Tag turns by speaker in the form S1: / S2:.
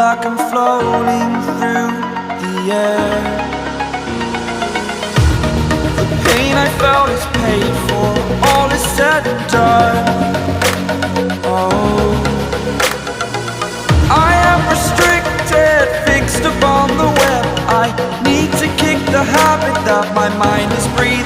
S1: like I'm floating through the air. The pain I felt is paid for, all is said and done. Oh, I am restricted, fixed upon the web. I need to kick the habit that my mind is breathing.